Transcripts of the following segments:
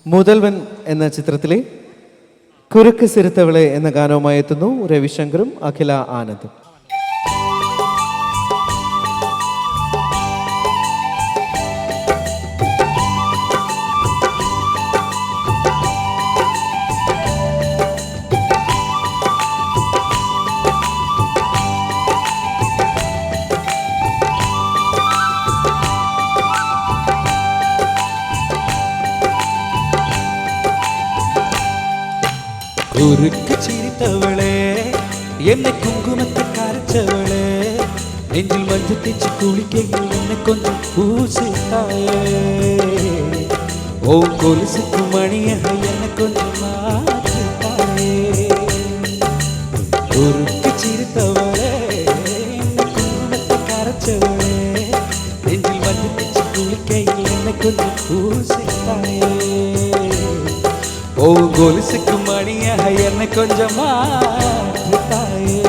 മുതൽവൻ എന്ന ചിത്രത്തിലെ കുരുക്ക് സിരുത്തവളെ എന്ന ഗാനവുമായി എത്തുന്നു രവിശങ്കറും അഖില ആനന്ദും. കുറുക്ക് ചിരിത്തവളെ എന്നെ കുങ്കുമത്തെ കരച്ചവളെ നെഞ്ചിൽ മഞ്ഞ തെച്ച് കുളിക്കയിൽ എന്നെ കൊഞ്ചം പൂസിത്തായേ ഓ കൊലുസുക്ക് മണിയായി എന്നെ കൊഞ്ചം മാറ്റിത്തായേ കുറുക്ക് ചിരിത്തവളെ എന്നെ കുങ്കുമത്തെ കരച്ചവളെ നെഞ്ചിൽ മഞ്ഞ തെച്ച് കുളിക്കയിൽ എന്നെ കൊഞ്ചം പൂസിത്തായേ ஓ கொலுசுக்கு மணியாக என்ன கொஞ்சமா தாயே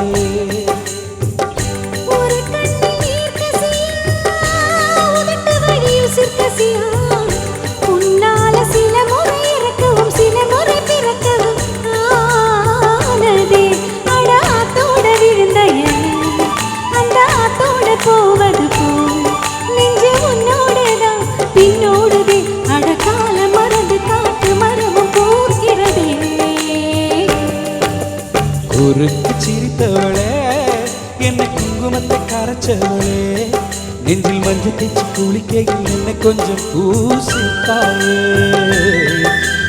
ஒரு கண்ணில் கசியா உதட்டு வழியில் சிற்கசியா உன்னால சில முறை இறக்கவும் சில முறை பிறக்கவும் ஆனதே அட ஆத்தோட விழுந்த அந்த ஆத்தோட போவது போல் நெஞ்சு உன்னோடதான் பின்னோடுதே அட காலம் மறந்து காத்து மரமும் குறுக்கு சிரித்தவளே என்னை குங்குமத்தை கரைச்சவளே நெஞ்சில் மஞ்சள் தேய்ச்சி குளிக்கையில் என்னை கொஞ்சம் பூசித்தாயே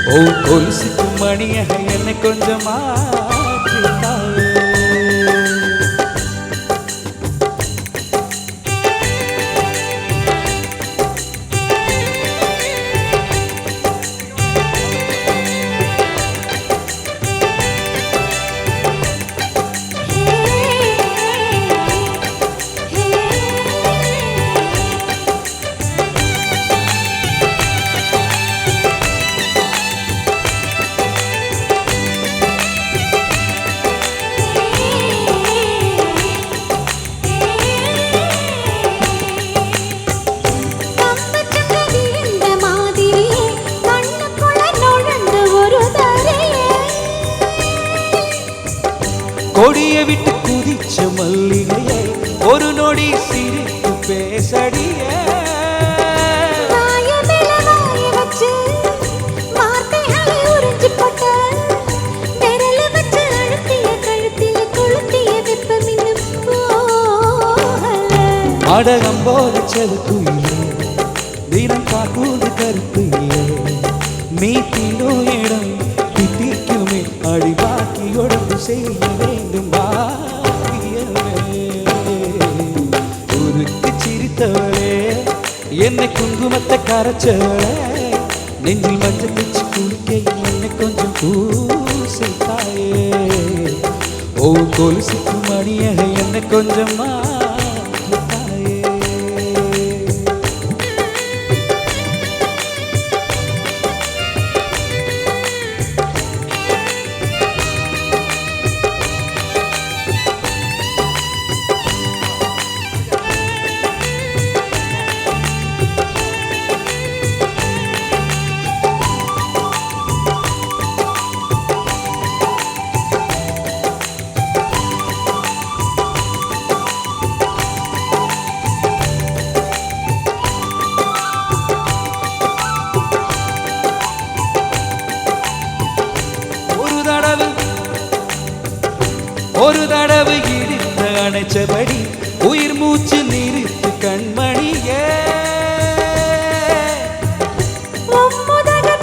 ஓ கொலுசுக்கு மணியாக என்னை கொஞ்சம் மாற்றித்தாயே கொடிய விட்டு குதிச்ச மல்லிகையை ஒரு நொடி சிரித்து பேசடிய அடகம் போல செலுத்துயிலே வீரம் காக்கூது கருத்துயிலே மீட்டினோ இடம் திட்டிக்குமே அடிவாக்கி உடம்பு செய்ய வேண்டும் குறுக்கு சிரித்தவளே என்னை குங்குமத்தை கரைச்சவளே நெஞ்சில் மஞ்சள் தேய்ச்சி குளிக்கையில் என்னை கொஞ்சம் பூசித்தாயே ஓ கொலுசுக்கு மணியாக என்னை கொஞ்சம் மாற்றித்தாயே ஒரு தடவை இடித்து அணைச்சபடி உயிர் மூச்சு நிறுத்து கண்மணியே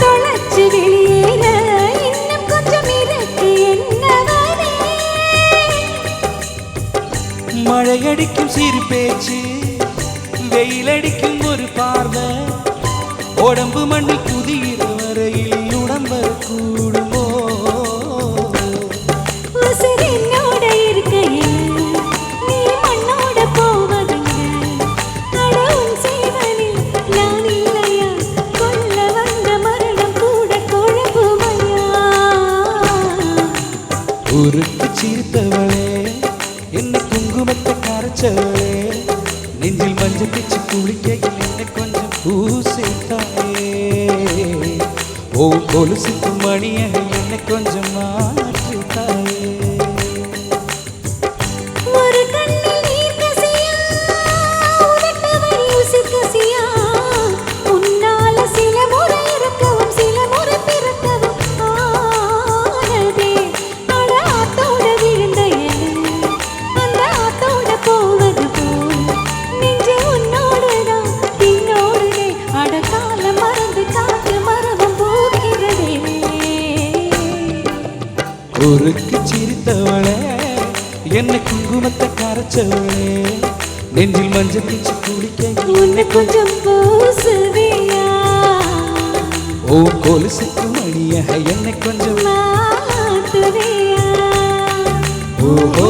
தொலைச்சு வெளியேற இன்னும் கொஞ்சம் இருக்கு என்னவரே மழையடிக்கும் சிறு பேச்சு வெயிலடிக்கும் ஒரு பார்வை உடம்பு மண்ணில் புதிய வரையில் உடம்பர் கூடுமோ குறுக்கு சிரித்தவளே என்னை குங்குமத்தை கரைச்சவளே நெஞ்சில் மஞ்சள் தேய்ச்சி குளிக்கையில் என்னை கொஞ்சம் பூசித்தாயே ஓ கொலுசுக்கு மணிய என்னை கொஞ்சம் மாற்று தாயே. ஒரு கண்ணில் நீர் கசியா, உதட்டு வழி உசிர் கசியா, உன்னால சில முறை இறக்கவும் சில முறை பிறக்கவும் ஆனதே. அட ஆத்தோட விழுந்த எலை, அந்த ஆத்தோட போவது போல் நெஞ்சு உன்னோடுதான் பின்னோடுதே. அட காலம் மறந்து காற்று மரபம் போகிறதே. ஊருக்கு சிரித்தவளே என்னை குங்குமத்தை கரைச்சவளே, நெஞ்சில் மஞ்சள் பிச்சு குளிக்க உன்னை கொஞ்சம் பூசுவியா, ஓ கொலுசுக்கு மணிய என்னை கொஞ்சம் மாத்துவியா. ஓஹோ